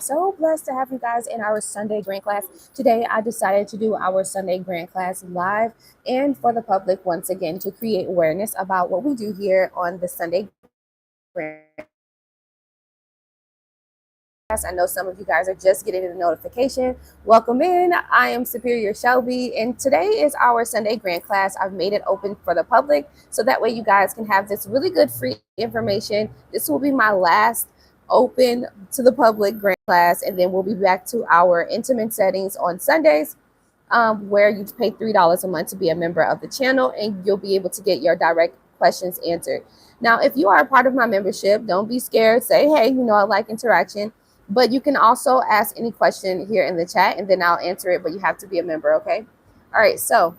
so blessed to have you guys in our Sunday grant class. Today, I decided to do our Sunday grant class live and for the public once again to create awareness about what we do here on the Sunday grant class. I know some of you guys are just getting the notification. Welcome in. I am Superior Shelby, and today is our Sunday grant class. I've made it open for the public so that way you guys can have this really good free information. This will be my last open to the public grant class, and then we'll be back to our intimate settings on Sundays, where you pay $3 a month to be a member of the channel, and you'll be able to get your direct questions answered. Now, if you are a part of my membership, don't be scared. Say, hey, I like interaction. But you can also ask any question here in the chat, and then I'll answer it, but you have to be a member, okay? All right, so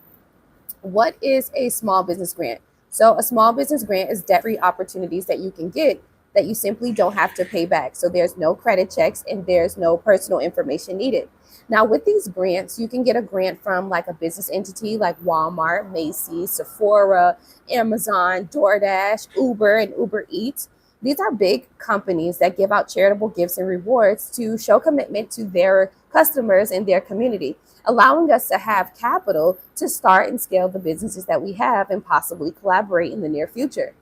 what is a small business grant? So a small business grant is debt-free opportunities that you can get that you simply don't have to pay back. So there's no credit checks and there's no personal information needed. Now with these grants, you can get a grant from like a business entity like Walmart, Macy's, Sephora, Amazon, DoorDash, Uber, and Uber Eats. These are big companies that give out charitable gifts and rewards to show commitment to their customers and their community, allowing us to have capital to start and scale the businesses that we have and possibly collaborate in the near future.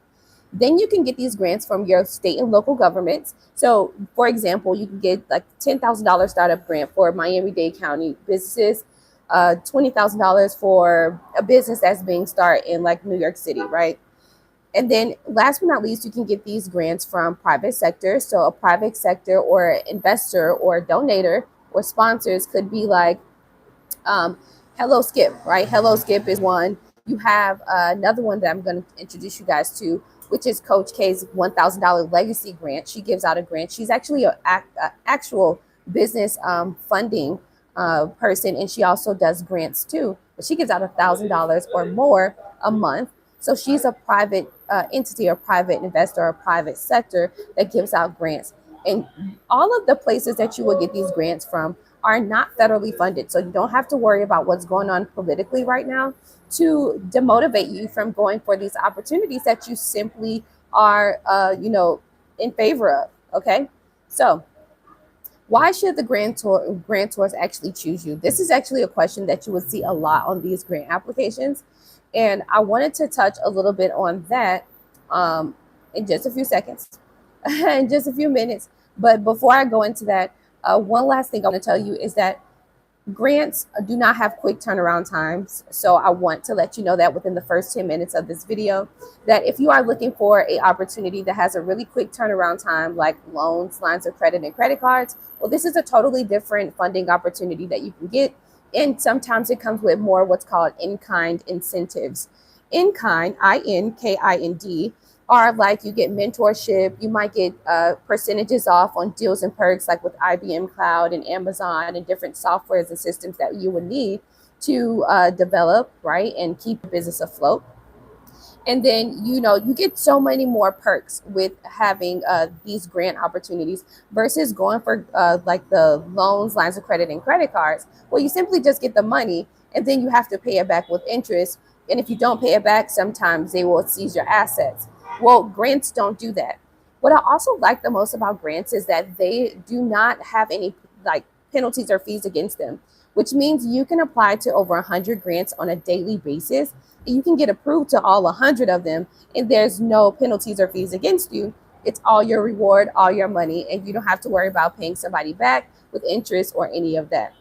Then you can get these grants from your state and local governments. So, for example, you can get like $10,000 startup grant for Miami-Dade County businesses, $20,000 for a business that's being started in like New York City, right? And then last but not least, you can get these grants from private sector. So a private sector or investor or donator or sponsors could be like Hello Skip, right? Hello Skip is one. You have another one that I'm going to introduce you guys to, which is Coach K's $1,000 legacy grant. She gives out a grant. She's actually an actual business funding person, and she also does grants too. But she gives out $1,000 or more a month. So she's a private entity or private investor or private sector that gives out grants. And all of the places that you will get these grants from are not federally funded. So you don't have to worry about what's going on politically right now to demotivate you from going for these opportunities that you simply are, in favor of. Okay. So why should the grantors actually choose you? This is actually a question that you would see a lot on these grant applications. And I wanted to touch a little bit on that in just a few seconds, in just a few minutes. But before I go into that, one last thing I want to tell you is that grants do not have quick turnaround times. So I want to let you know that within the first 10 minutes of this video, that if you are looking for an opportunity that has a really quick turnaround time, like loans, lines of credit, and credit cards, well, this is a totally different funding opportunity that you can get. And sometimes it comes with more what's called in-kind incentives. In-kind, INKIND, are like you get mentorship. You might get percentages off on deals and perks like with IBM Cloud and Amazon and different softwares and systems that you would need to develop, right, and keep the business afloat. And then, you get so many more perks with having these grant opportunities versus going for like the loans, lines of credit, and credit cards. Well, you simply just get the money and then you have to pay it back with interest. And if you don't pay it back, sometimes they will seize your assets. Well, grants don't do that. What I also like the most about grants is that they do not have any like penalties or fees against them, which means you can apply to over 100 grants on a daily basis. You can get approved to all 100 of them, and there's no penalties or fees against you. It's all your reward, all your money, and you don't have to worry about paying somebody back with interest or any of that.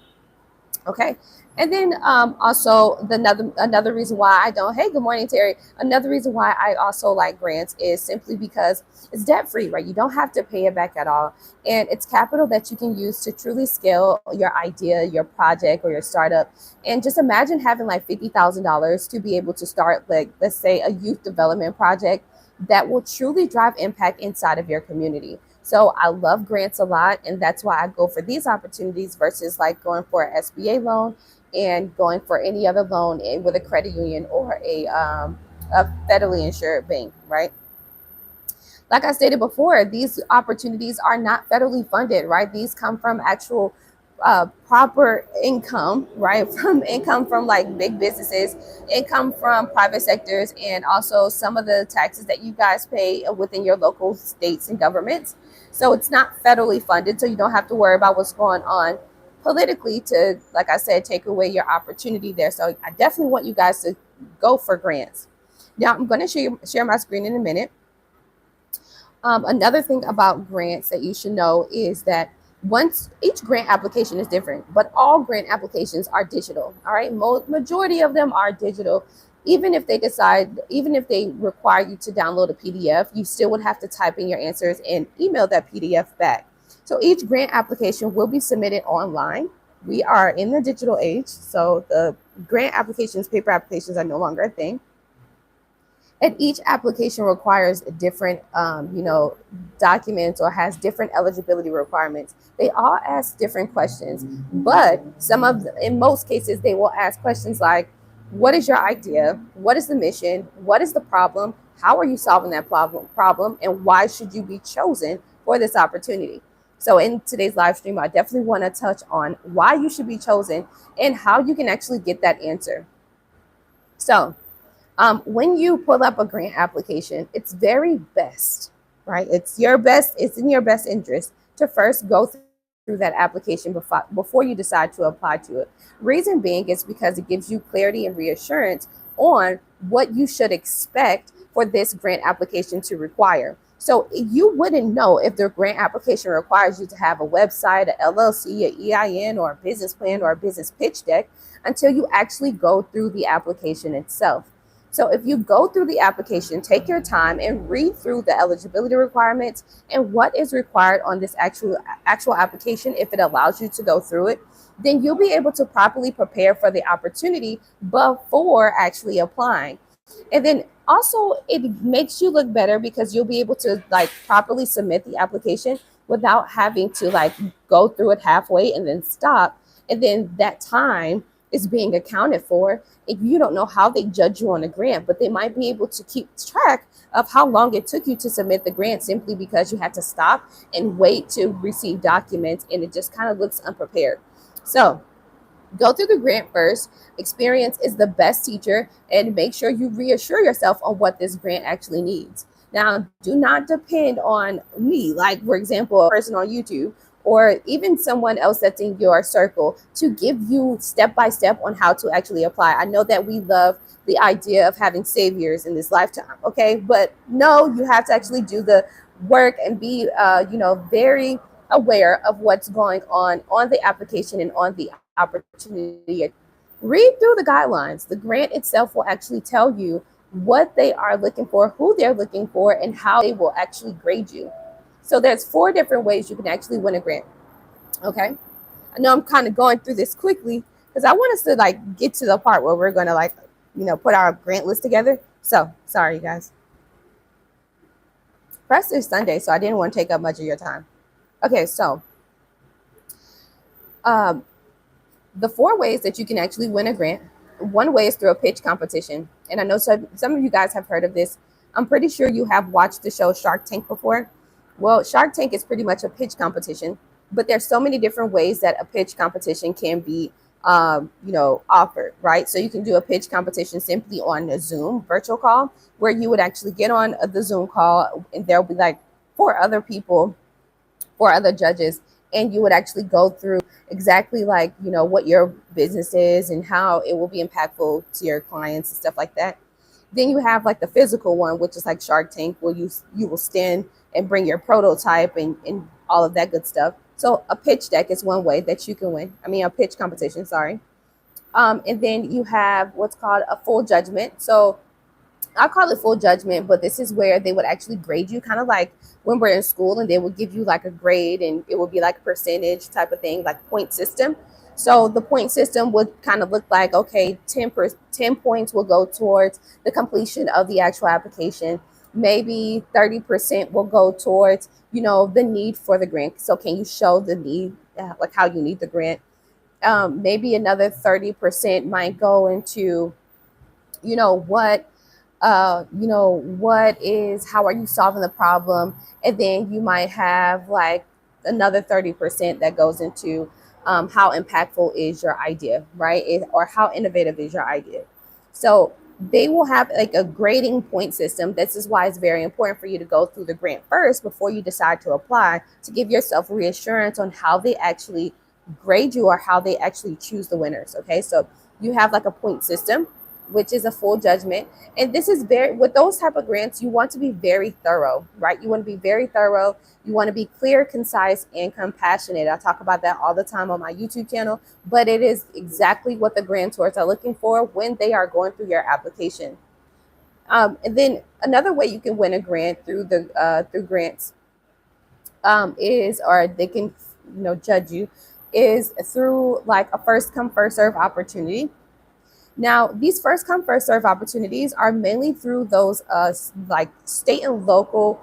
Okay. And then also another reason why I don't, hey, good morning, Terry. Another reason why I also like grants is simply because it's debt free, right? You don't have to pay it back at all. And it's capital that you can use to truly scale your idea, your project, or your startup. And just imagine having like $50,000 to be able to start, like, let's say a youth development project that will truly drive impact inside of your community. So I love grants a lot, and that's why I go for these opportunities versus like going for an SBA loan and going for any other loan with a credit union or a federally insured bank, right? Like I stated before, these opportunities are not federally funded, right? These come from actual proper income, right? From income from like big businesses, income from private sectors, and also some of the taxes that you guys pay within your local states and governments. So it's not federally funded, so you don't have to worry about what's going on politically to, like I said, take away your opportunity there. So I definitely want you guys to go for grants. Now I'm going to share my screen in a minute. Another thing about grants that you should know is that once each grant application is different, but all grant applications are digital. All right, majority of them are digital. Even if they require you to download a PDF, you still would have to type in your answers and email that PDF back. So each grant application will be submitted online. We are in the digital age, so the grant applications, paper applications are no longer a thing. And each application requires different documents or has different eligibility requirements. They all ask different questions, but in most cases they will ask questions like, what is your idea, what is the mission, what is the problem, how are you solving that problem, and why should you be chosen for this opportunity. So in today's live stream, I definitely want to touch on why you should be chosen and how you can actually get that answer. So when you pull up a grant application, it's very best, right? It's in your best interest to first go through that application before you decide to apply to it. Reason being is because it gives you clarity and reassurance on what you should expect for this grant application to require. So you wouldn't know if the grant application requires you to have a website, a LLC, a EIN, or a business plan, or a business pitch deck until you actually go through the application itself. So if you go through the application, take your time and read through the eligibility requirements and what is required on this actual application, if it allows you to go through it, then you'll be able to properly prepare for the opportunity before actually applying. And then also it makes you look better because you'll be able to like properly submit the application without having to like go through it halfway and then stop. And then that time is being accounted for. If you don't know how they judge you on a grant, but they might be able to keep track of how long it took you to submit the grant simply because you had to stop and wait to receive documents, and it just kind of looks unprepared. So go through the grant first. Experience is the best teacher, and make sure you reassure yourself on what this grant actually needs. Now, do not depend on me, like for example, a person on YouTube or even someone else that's in your circle to give you step by step on how to actually apply. I know that we love the idea of having saviors in this lifetime, okay? But no, you have to actually do the work and be, very aware of what's going on the application and on the opportunity. Read through the guidelines. The grant itself will actually tell you what they are looking for, who they're looking for, and how they will actually grade you. So there's 4 different ways you can actually win a grant. Okay. I know I'm kind of going through this quickly because I want us to like get to the part where we're going to put our grant list together. So sorry, you guys. Press is Sunday, so I didn't want to take up much of your time. Okay. So, the 4 ways that you can actually win a grant. One way is through a pitch competition. And I know some of you guys have heard of this. I'm pretty sure you have watched the show Shark Tank before. Well, Shark Tank is pretty much a pitch competition, but there's so many different ways that a pitch competition can be, offered, right? So you can do a pitch competition simply on a Zoom virtual call where you would actually get on the Zoom call and there'll be like 4 other people, 4 other judges, and you would actually go through exactly like, what your business is and how it will be impactful to your clients and stuff like that. Then you have like the physical one, which is like Shark Tank, where you will stand and bring your prototype and all of that good stuff. So a pitch deck is one way that you can win. I mean, a pitch competition, sorry. And then you have what's called a full judgment. So I'll call it full judgment, but this is where they would actually grade you, kind of like when we're in school and they would give you like a grade and it would be like a percentage type of thing, like point system. So the point system would kind of look like, okay, 10 points will go towards the completion of the actual application. Maybe 30% will go towards, the need for the grant. So can you show the need, like how you need the grant? Maybe another 30% might go into, how are you solving the problem? And then you might have like another 30% that goes into how impactful is your idea, right? Or how innovative is your idea. So they will have like a grading point system. This is why it's very important for you to go through the grant first before you decide to apply, to give yourself reassurance on how they actually grade you or how they actually choose the winners. Okay, so you have like a point system, which is a full judgment. And this is very, with those type of grants, you want to be very thorough, right? You want to be very thorough. You want to be clear, concise, and compassionate. I talk about that all the time on my YouTube channel, but it is exactly what the grantors are looking for when they are going through your application. And then another way you can win a grant through grants is, or they can, judge you, is through like a first come first serve opportunity. Now, these first come, first serve opportunities are mainly through those like state and local.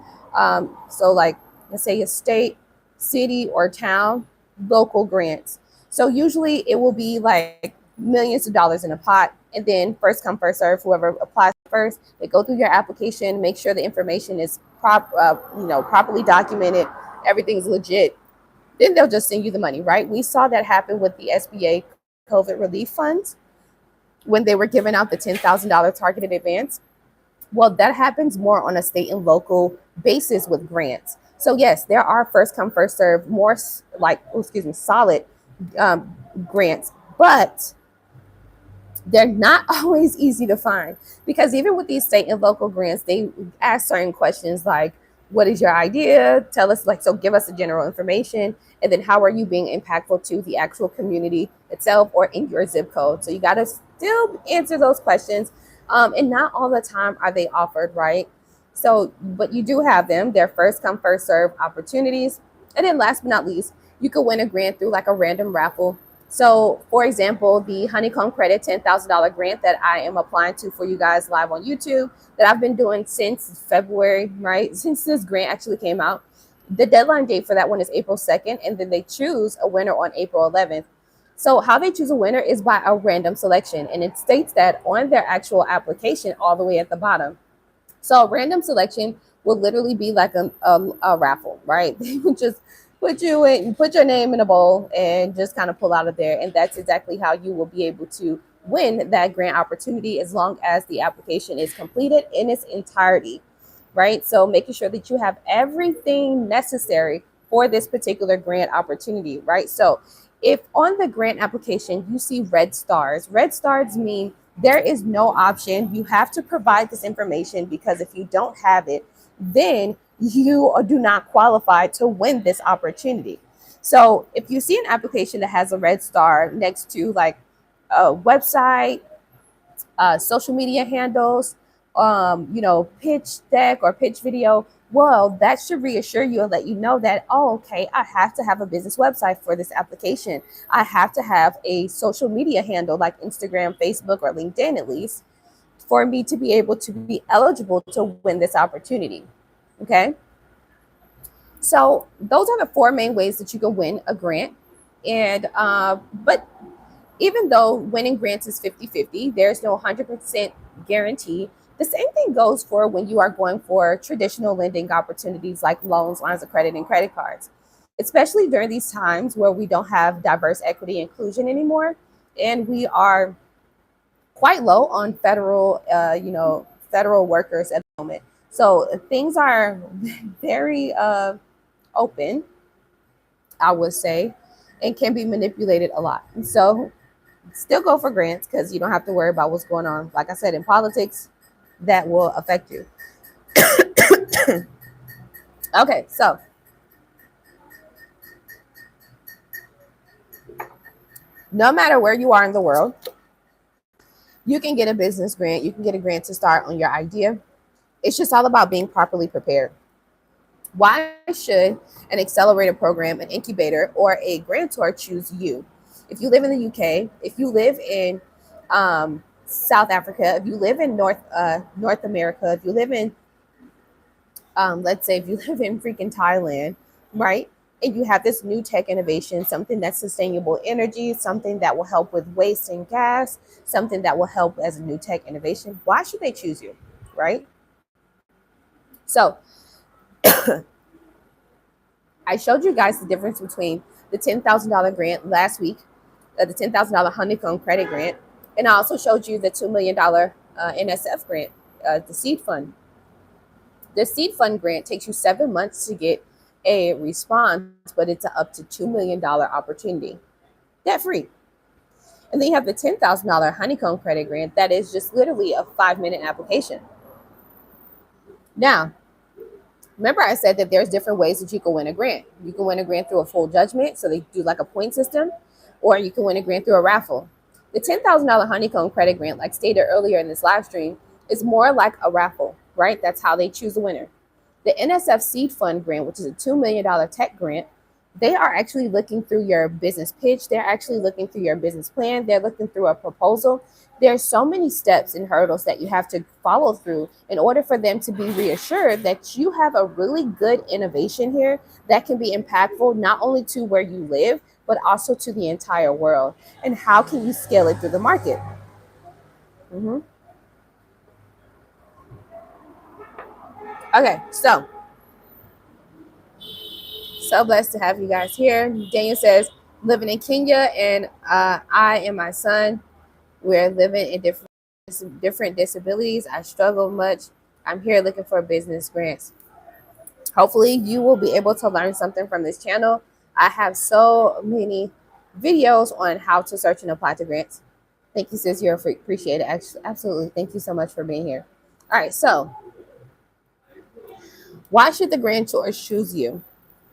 So like, let's say a state, city, or town local grants. So usually it will be like millions of dollars in a pot, and then first come, first serve. Whoever applies first, they go through your application, make sure the information is properly documented, everything's legit. Then they'll just send you the money, right? We saw that happen with the SBA COVID relief funds when they were giving out the $10,000 targeted advance. Well, that happens more on a state and local basis with grants. So yes, there are first come, first serve, more like, solid grants, but they're not always easy to find, because even with these state and local grants, they ask certain questions like, what is your idea? Tell us, like, so give us the general information. And then how are you being impactful to the actual community itself or in your zip code? So you got to still answer those questions. And not all the time are they offered, right? So, but you do have them. They're first come, first serve opportunities. And then last but not least, you could win a grant through like a random raffle. So, for example, the Honeycomb Credit $10,000 grant that I am applying to for you guys live on YouTube, that I've been doing since February, right? Since this grant actually came out. The deadline date for that one is April 2nd, and then they choose a winner on April 11th. So how they choose a winner is by a random selection, and it states that on their actual application all the way at the bottom. So a random selection will literally be like a raffle, right? They will just put your name in a bowl and just kind of pull out of there. And that's exactly how you will be able to win that grant opportunity, as long as the application is completed in its entirety, right? So making sure that you have everything necessary for this particular grant opportunity, right? So if on the grant application you see red stars mean there is no option. You have to provide this information, because if you don't have it, then you do not qualify to win this opportunity. So if you see an application that has a red star next to like a website, social media handles, pitch deck or pitch video, well, that should reassure you and let you know that, oh, okay, I have to have a business website for this application. I have to have a social media handle like Instagram, Facebook, or LinkedIn at least, for me to be able to be eligible to win this opportunity. Okay. So those are the four main ways that you can win a grant. And but even though winning grants is 50-50, there's no 100% guarantee. The same thing goes for when you are going for traditional lending opportunities like loans, lines of credit, and credit cards, especially during these times where we don't have diverse equity inclusion anymore, and we are quite low on federal workers at the moment. So things are very open, I would say, and can be manipulated a lot. And so still go for grants, because you don't have to worry about what's going on, like I said, in politics that will affect you. Okay, so no matter where you are in the world, you can get a business grant. You can get a grant to start on your idea. It's just all about being properly prepared. Why should an accelerator program, an incubator, or a grantor choose you? If you live in the UK, if you live in South Africa, if you live in North America, if you live in, let's say if you live in freaking Thailand, right? And you have this new tech innovation, something that's sustainable energy, something that will help with waste and gas, something that will help as a new tech innovation, why should they choose you, right? So I showed you guys the difference between the $10,000 grant last week, the $10,000 honeycomb credit grant, and I also showed you the $2 million NSF grant, the seed fund. The seed fund grant takes you 7 months to get a response, but it's an up to $2 million opportunity, debt free. And then you have the $10,000 honeycomb credit grant that is just literally a 5-minute application. Now, remember I said that there's different ways that you can win a grant. You can win a grant through a full judgment, so they do like a point system, or you can win a grant through a raffle. The $10,000 honeycomb credit grant, like stated earlier in this live stream, is more like a raffle, right? That's how they choose a winner. The NSF Seed Fund grant, which is a $2 million tech grant, they are actually looking through your business pitch. They're actually looking through your business plan. They're looking through a proposal. There's so many steps and hurdles that you have to follow through in order for them to be reassured that you have a really good innovation here that can be impactful not only to where you live, but also to the entire world. And how can you scale it through the market? Okay, so blessed to have you guys here. Daniel says, living in Kenya, and I and my son, we're living in different disabilities. I struggle much. I'm here looking for business grants. Hopefully you will be able to learn something from this channel. I have so many videos on how to search and apply to grants. Thank you, sis. You're a freak. Appreciate it. Absolutely. Thank you so much for being here. All right. So why should the grantors choose you?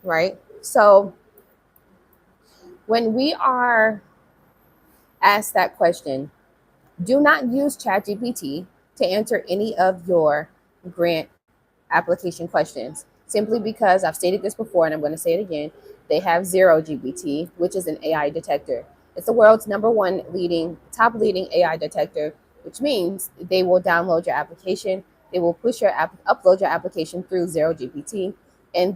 Right? So when we are asked that question, do not use ChatGPT to answer any of your grant application questions, simply because I've stated this before and I'm going to say it again. They have Zero GPT, which is an AI detector. It's the world's top leading AI detector, which means they will download your application. They will upload your application through Zero GPT, and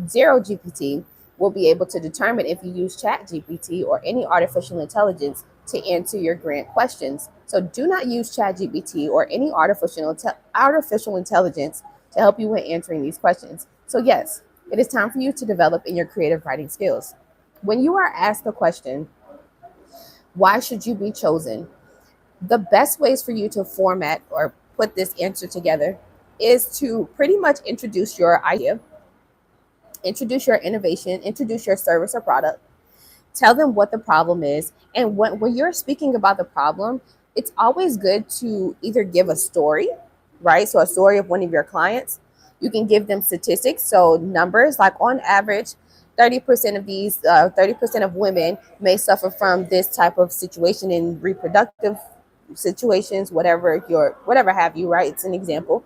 Zero GPT will be able to determine if you use ChatGPT or any artificial intelligence to answer your grant questions. So do not use ChatGPT or any artificial intelligence to help you with answering these questions. So yes, it is time for you to develop in your creative writing skills. When you are asked the question, why should you be chosen? The best ways for you to format or put this answer together is to pretty much introduce your idea, introduce your innovation, introduce your service or product, tell them what the problem is. And when you're speaking about the problem, it's always good to either give a story, right? So a story of one of your clients. You can give them statistics, so numbers, like on average, 30% of women may suffer from this type of situation in reproductive situations, whatever have you, right? It's an example.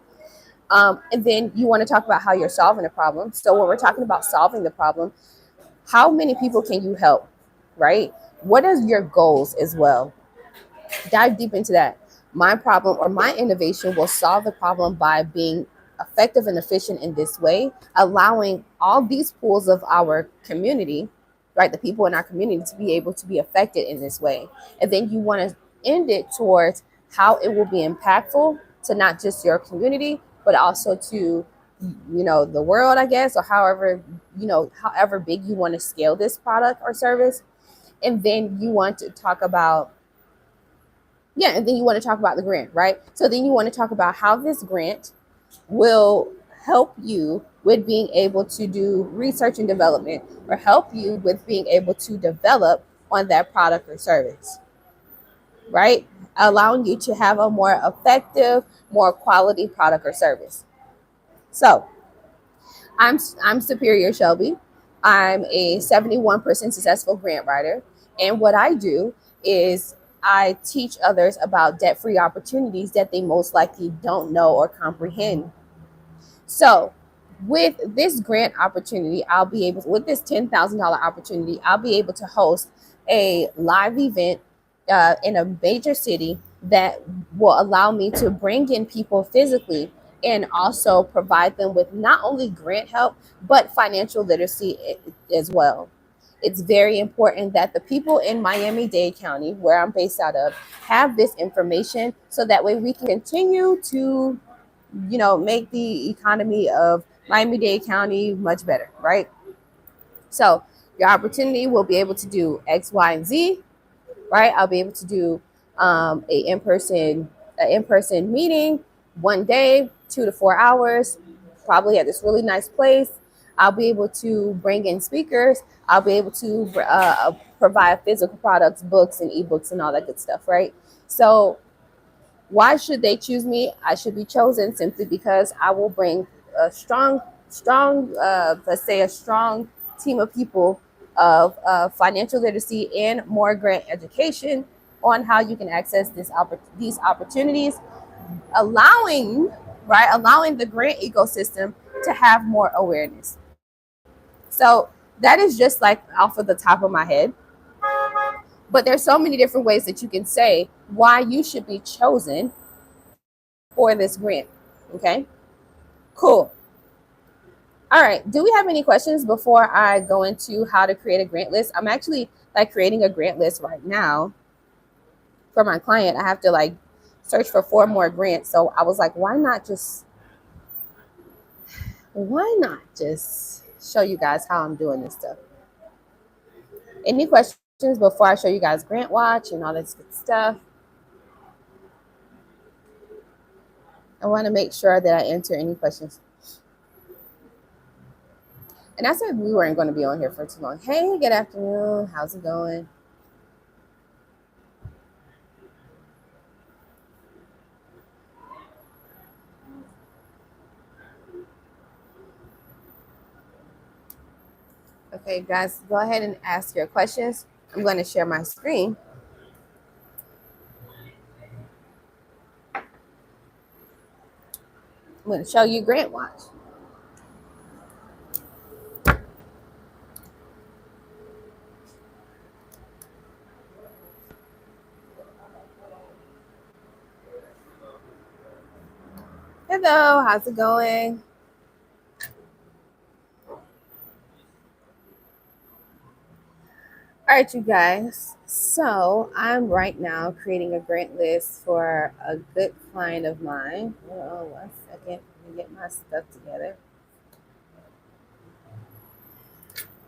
And then you want to talk about how you're solving the problem. So when we're talking about solving the problem, how many people can you help, right? What are your goals as well? Dive deep into that. My problem or my innovation will solve the problem by being effective and efficient in this way, allowing all these pools of our community, right, the people in our community, to be able to be affected in this way. And then you want to end it towards how it will be impactful to not just your community, but also to the world, I guess, or however big you want to scale this product or service. And then you want to talk about the grant, right? So then you want to talk about how this grant will help you with being able to do research and development, or help you with being able to develop on that product or service, right? Allowing you to have a more effective, more quality product or service. So I'm Superior Shelby. I'm a 71% successful grant writer. And what I do is I teach others about debt-free opportunities that they most likely don't know or comprehend. So with this grant opportunity, with this $10,000 opportunity, I'll be able to host a live event in a major city that will allow me to bring in people physically and also provide them with not only grant help, but financial literacy as well. It's very important that the people in Miami-Dade County, where I'm based out of, have this information, so that way we can continue to, make the economy of Miami-Dade County much better, right? So Your opportunity will be able to do X, Y, and Z, right? I'll be able to do a in-person meeting one day, 2 to 4 hours, probably at this really nice place. I'll be able to bring in speakers. I'll be able to provide physical products, books, and ebooks, and all that good stuff, right? So why should they choose me? I should be chosen simply because I will bring a let's say a strong team of people of financial literacy and more grant education on how you can access these opportunities, allowing allowing the grant ecosystem to have more awareness. So that is just like off of the top of my head. But there's so many different ways that you can say why you should be chosen for this grant. Okay, cool. All right. Do we have any questions before I go into how to create a grant list? I'm actually like creating a grant list right now for my client. I have to like search for 4 more grants. So I was like, why not just show you guys how I'm doing this stuff? Any questions before I show you guys Grant Watch and all this good stuff? I want to make sure that I answer any questions. And I said we weren't going to be on here for too long. Hey, good afternoon. How's it going? Okay, guys, go ahead and ask your questions. I'm going to share my screen. I'm going to show you Grant Watch. Hello, how's it going? All right, you guys. So I'm right now creating a grant list for a good client of mine. Oh, 1 second. Let me get my stuff together.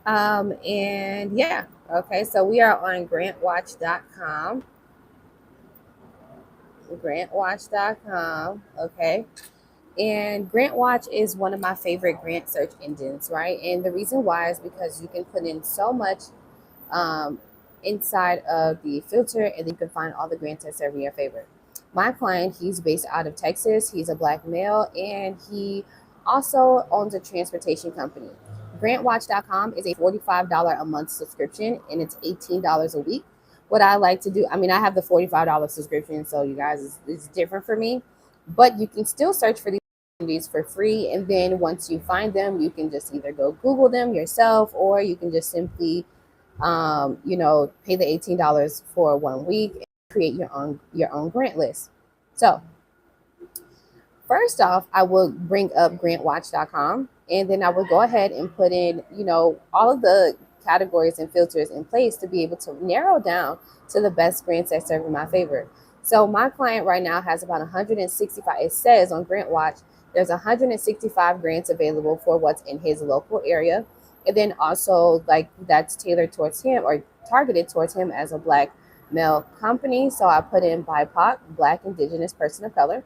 And yeah, okay. So we are on grantwatch.com. Grantwatch.com. Okay. And GrantWatch is one of my favorite grant search engines, right? And the reason why is because you can put in so much um, inside of the filter, and you can find all the grants that serve in your favor. My client, he's based out of Texas. He's a Black male, and he also owns a transportation company. GrantWatch.com is a $45 a month subscription, and it's $18 a week. What I like to do, I mean, I have the $45 subscription, so you guys, it's different for me, but you can still search for these for free. And then once you find them, you can just either go Google them yourself, or you can just simply pay the $18 for 1 week and create your own grant list. So first off, I will bring up grantwatch.com, and then I will go ahead and put in, all of the categories and filters in place to be able to narrow down to the best grants that serve in my favor. So my client right now has about 165. It says on GrantWatch there's 165 grants available for what's in his local area. And then also like that's tailored towards him or targeted towards him as a Black male company. So I put in BIPOC, Black, Indigenous, person of color.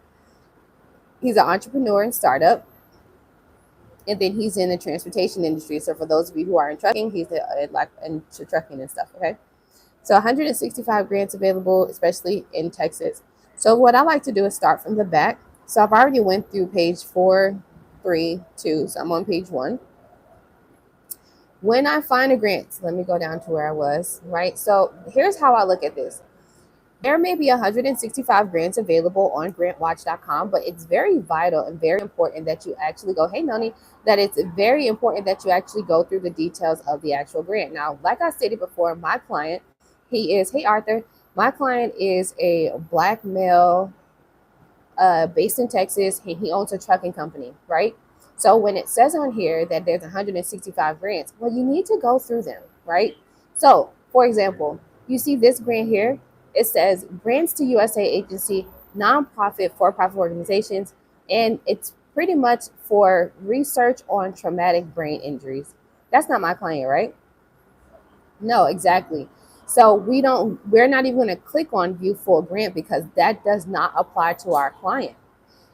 He's an entrepreneur and startup. And then he's in the transportation industry. So for those of you who are in trucking, he's like into trucking and stuff. Okay. So 165 grants available, especially in Texas. So what I like to do is start from the back. So I've already went through page 4, 3, 2. So I'm on page 1. When I find a grant, so let me go down to where I was, right? So here's how I look at this. There may be 165 grants available on grantwatch.com, but it's very vital and very important that you actually go, hey, Noni, that it's very important that you actually go through the details of the actual grant. Now, like I stated before, my client, hey, Arthur, my client is a Black male based in Texas. He owns a trucking company, right? So when it says on here that there's 165 grants, well, you need to go through them, right? So, for example, you see this grant here. It says grants to USA agency, nonprofit, for-profit organizations, and it's pretty much for research on traumatic brain injuries. That's not my client, right? No, exactly. So we're not even going to click on view full grant because that does not apply to our client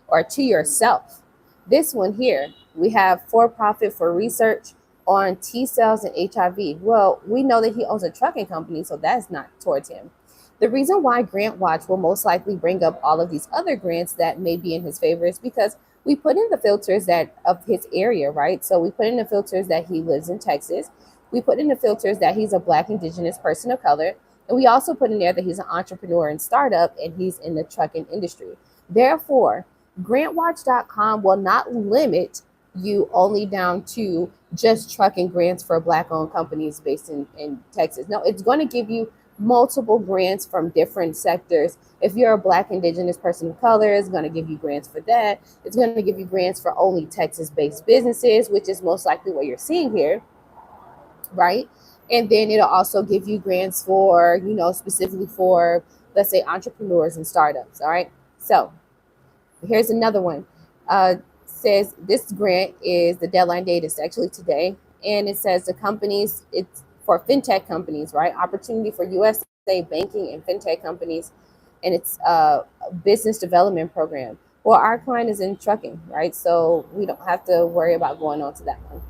or to yourself. This one here, we have for profit for research on T cells and HIV. Well, we know that he owns a trucking company, so that's not towards him. The reason why Grant Watch will most likely bring up all of these other grants that may be in his favor is because we put in the filters that of his area, right? So we put in the filters that he lives in Texas. We put in the filters that he's a Black Indigenous person of color. And we also put in there that he's an entrepreneur and startup and he's in the trucking industry. Therefore, grantwatch.com will not limit you only down to just trucking grants for Black owned companies based in Texas. No, it's going to give you multiple grants from different sectors. If you're a Black Indigenous person of color, it's going to give you grants for that. It's going to give you grants for only Texas based businesses, which is most likely what you're seeing here, right? And then it'll also give you grants for, specifically for, let's say, entrepreneurs and startups. All right. So here's another one. Says this grant is the deadline date is actually today, and it says the companies, it's for fintech companies, right? Opportunity for USA banking and fintech companies, and it's a business development program. Well, our client is in trucking, right? So we don't have to worry about going on to that one.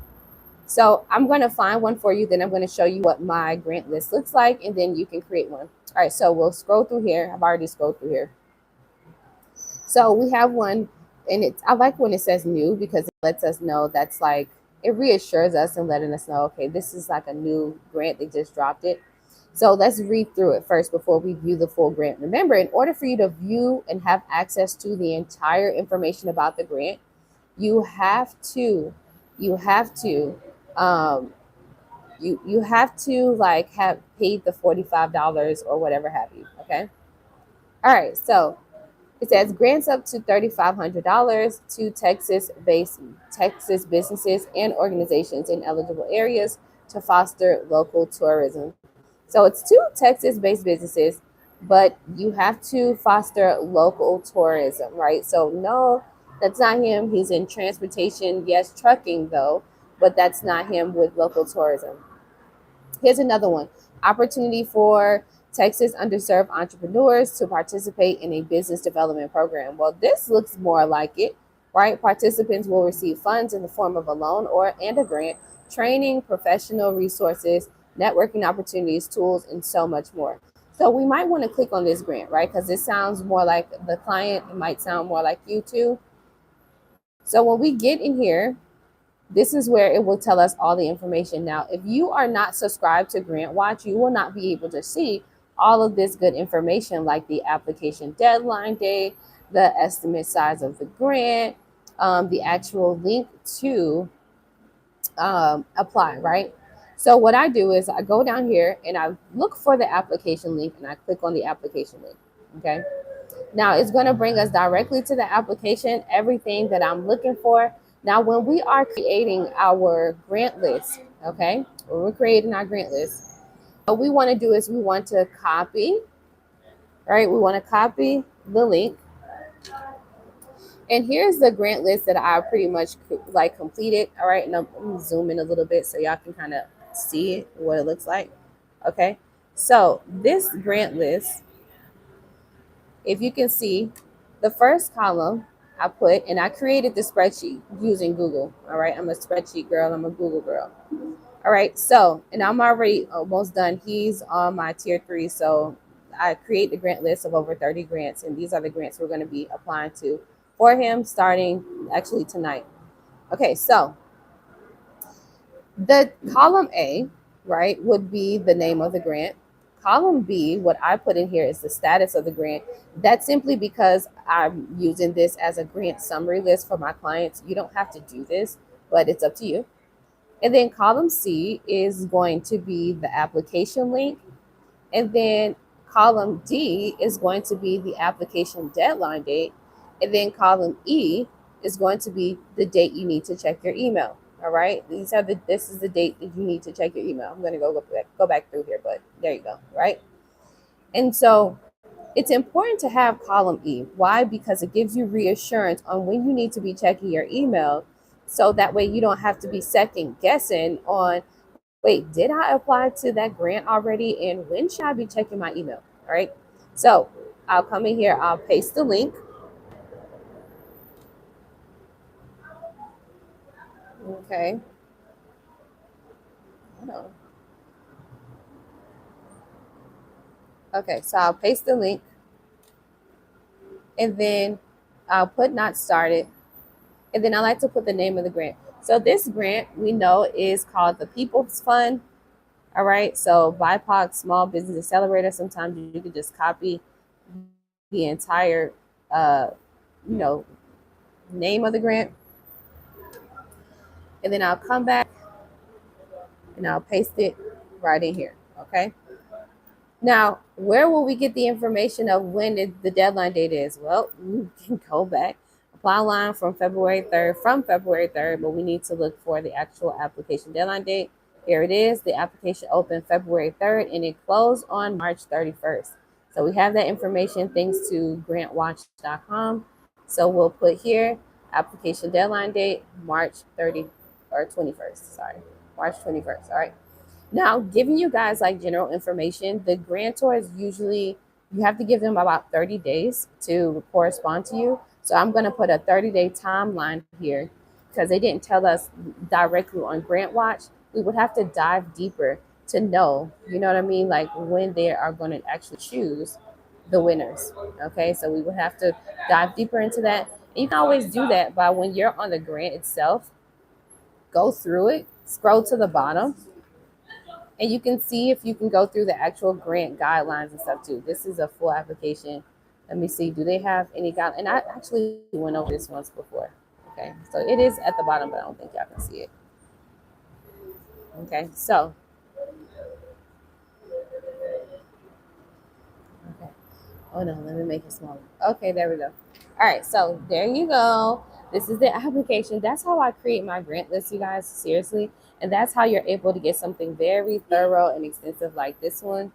So I'm going to find one for you. Then I'm going to show you what my grant list looks like, and then you can create one. All right, so we'll scroll through here. I've already scrolled through here. So we have one, and I like when it says new because it lets us know that's like, it reassures us and letting us know, okay, this is like a new grant. They just dropped it. So let's read through it first before we view the full grant. Remember, in order for you to view and have access to the entire information about the grant, you have to, you have to, um, you have to like have paid the $45 or whatever have you. Okay. All right. So it says grants up to $3,500 to Texas-based Texas businesses and organizations in eligible areas to foster local tourism. So it's two Texas-based businesses, but you have to foster local tourism, right? So no, that's not him. He's in transportation, yes, trucking though, but that's not him with local tourism. Here's another one. Opportunity for Texas underserved entrepreneurs to participate in a business development program. Well, this looks more like it, right? Participants will receive funds in the form of a loan or and a grant, training, professional resources, networking opportunities, tools, and so much more. So we might want to click on this grant, right? Because it sounds more like the client. It might sound more like you too. So when we get in here, this is where it will tell us all the information. Now, if you are not subscribed to Grant Watch, you will not be able to see all of this good information like the application deadline date, the estimate size of the grant, the actual link to apply, right? So what I do is I go down here and I look for the application link and I click on the application link, okay? Now it's going to bring us directly to the application, everything that I'm looking for. Now, when we are creating our grant list, okay, when we're creating our grant list, what we want to do is we want to copy, right? We want to copy the link. And here's the grant list that I pretty much like completed. All right, and I'm going to zoom in a little bit so y'all can kind of see what it looks like. Okay, so this grant list, if you can see, the first column I put, and I created the spreadsheet using Google. All right, I'm a spreadsheet girl, I'm a Google girl. All right, so, and I'm already almost done. He's on my tier 3, so I create the grant list of over 30 grants, and these are the grants we're going to be applying to for him starting actually tonight. Okay, so the column A, right, would be the name of the grant. Column B, what I put in here is the status of the grant. That's simply because I'm using this as a grant summary list for my clients. You don't have to do this, but it's up to you. And then column C is going to be the application link. And then column D is going to be the application deadline date. And then column E is going to be the date you need to check your email. All right. This is the date that you need to check your email. I'm going to go back through here, but there you go. Right. And so it's important to have column E. Why? Because it gives you reassurance on when you need to be checking your email. So that way you don't have to be second guessing on wait, did I apply to that grant already? And when should I be checking my email? All right. So I'll come in here, I'll paste the link. Okay. Hold on. Okay, so I'll paste the link and then I'll put not started. And then I like to put the name of the grant. So this grant we know is called the People's Fund. All right. So BIPOC Small Business Accelerator. Sometimes you can just copy the entire uh, you know, name of the grant. And then I'll come back and I'll paste it right in here. Okay. Now, where will we get the information of when the deadline date is? Well, you can go back, apply line from February 3rd, but we need to look for the actual application deadline date. Here it is. The application opened February 3rd and it closed on March 31st. So we have that information thanks to grantwatch.com. So we'll put here application deadline date, March 30 or 21st. Sorry, March 21st. All right. Now, giving you guys like general information, the grantors usually you have to give them about 30 days to correspond to you. So I'm going to put a 30-day timeline here because they didn't tell us directly on Grant Watch. We would have to dive deeper to know, you know what I mean, like when they are going to actually choose the winners. Okay, so we would have to dive deeper into that. And you can always do that by when you're on the grant itself, go through it, scroll to the bottom, and you can see if you can go through the actual grant guidelines and stuff too. This is a full application. Let me see. Do they have any guide? And I actually went over this once before. Okay, so it is at the bottom, but I don't think y'all can see it. Okay, so okay, hold on. Let me make it smaller. Okay, there we go. All right, so there you go. This is the application. That's how I create my grant list, you guys. Seriously, and that's how you're able to get something very thorough and extensive like this one.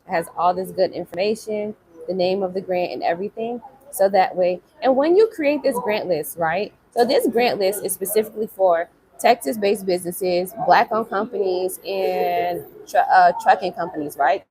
Has all this good information, the name of the grant and everything. So that way, and when you create this grant list, right? So this grant list is specifically for Texas-based businesses, Black-owned companies, and trucking companies, right?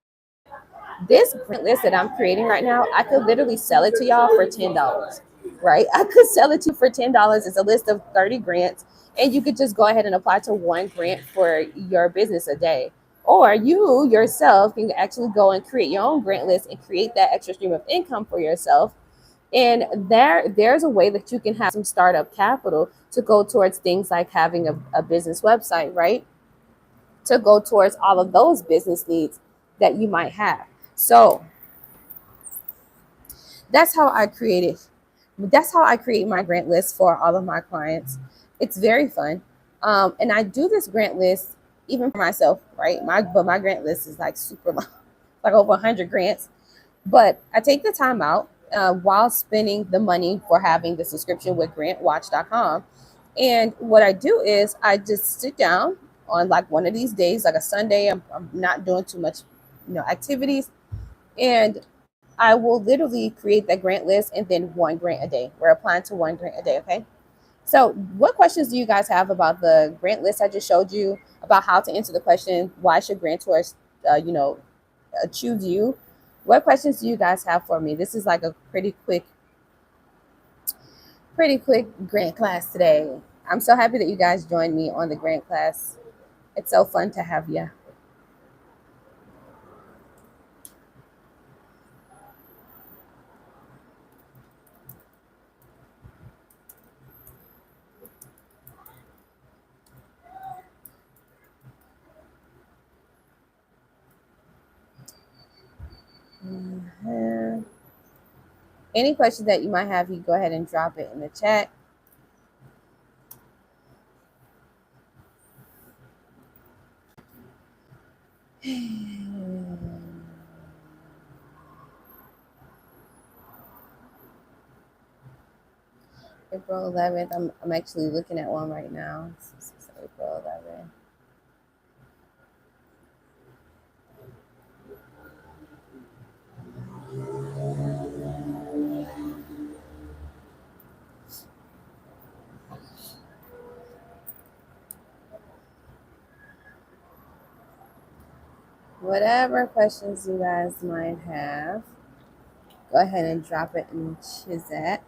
This grant list that I'm creating right now, I could literally sell it to y'all for $10, right? I could sell it to you for $10. It's a list of 30 grants, and you could just go ahead and apply to one grant for your business a day. Or you yourself can actually go and create your own grant list and create that extra stream of income for yourself. And there's a way that you can have some startup capital to go towards things like having a business website, right? To go towards all of those business needs that you might have. So that's how I created. That's how I create my grant list for all of my clients. It's very fun, and I do this grant list even for myself, right? My grant list is like super long, like over 100 grants. But I take the time out while spending the money for having the subscription with grantwatch.com. And what I do is I just sit down on like one of these days, like a Sunday. I'm not doing too much, activities, and I will literally create that grant list and then one grant a day. We're applying to one grant a day, okay? So, what questions do you guys have about the grant list I just showed you? About how to answer the question, why should grantors, choose you? What questions do you guys have for me? This is like a pretty quick grant class today. I'm so happy that you guys joined me on the grant class. It's so fun to have you. Mhm. Any questions that you might have, you go ahead and drop it in the chat. April 11th. I'm actually looking at one right now. This is April 11th. whatever questions you guys might have, go ahead and drop it in chat.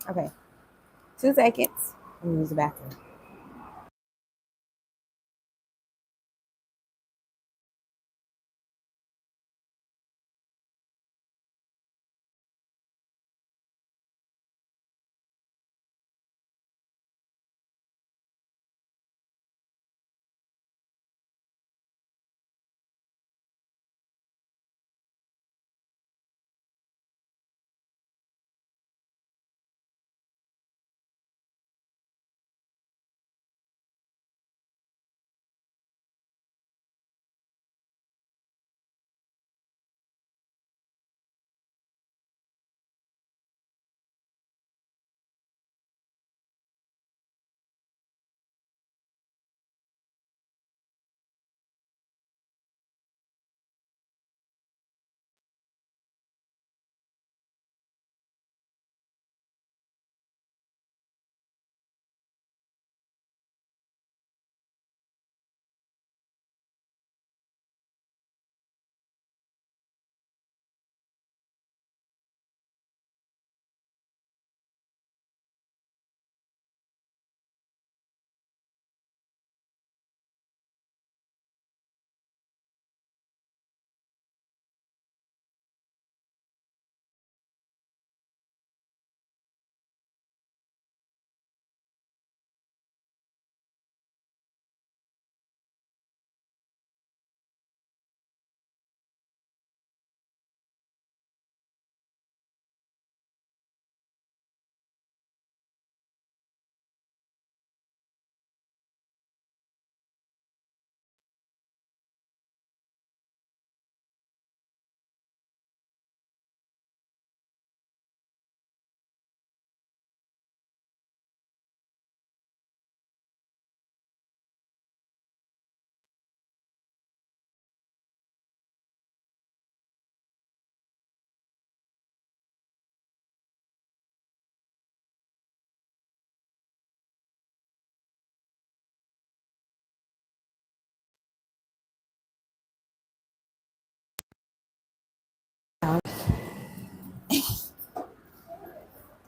Okay, 2 seconds. I'm gonna use the bathroom.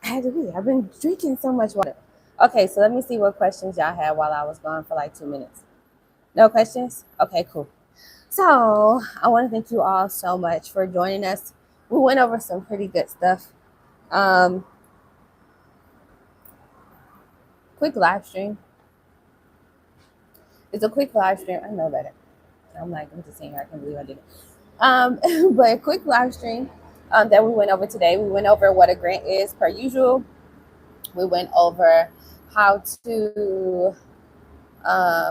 I had to be. I've been drinking so much water. Okay, so let me see what questions y'all had while I was gone for like 2 minutes. No questions? Okay, cool. So I want to thank you all so much for joining us. We went over some pretty good stuff. Um, quick live stream. It's a quick live stream. I know better. I'm just saying, I can't believe I did it. But a quick live stream that we went over today. We went over what a grant is per usual. We went over how to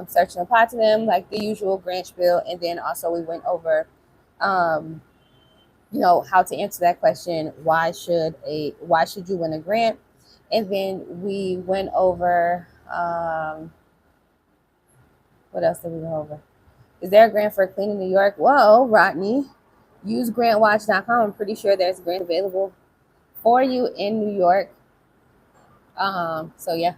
search and apply to them, like the usual grant spiel, and then also we went over, um, how to answer that question: why should you win a grant? And then we went over what else did we go over? Is there a grant for cleaning New York? Well, Rodney, use grantwatch.com. I'm pretty sure there's grant available for you in New York. So yeah.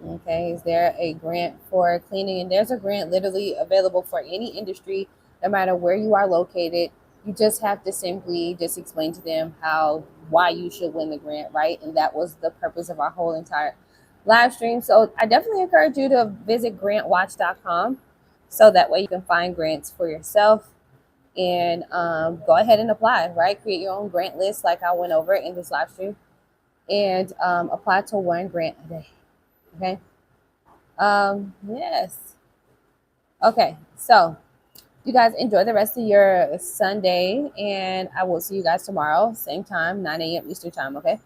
Okay, is there a grant for cleaning? And there's a grant literally available for any industry, no matter where you are located. You just have to simply just explain to them why you should win the grant, right? And that was the purpose of our whole entire live stream. So I definitely encourage you to visit grantwatch.com so that way you can find grants for yourself and go ahead and apply, right? Create your own grant list like I went over in this live stream and apply to one grant a day. Okay. Yes. Okay. So you guys enjoy the rest of your Sunday, and I will see you guys tomorrow, same time, 9 a.m. Eastern time. Okay.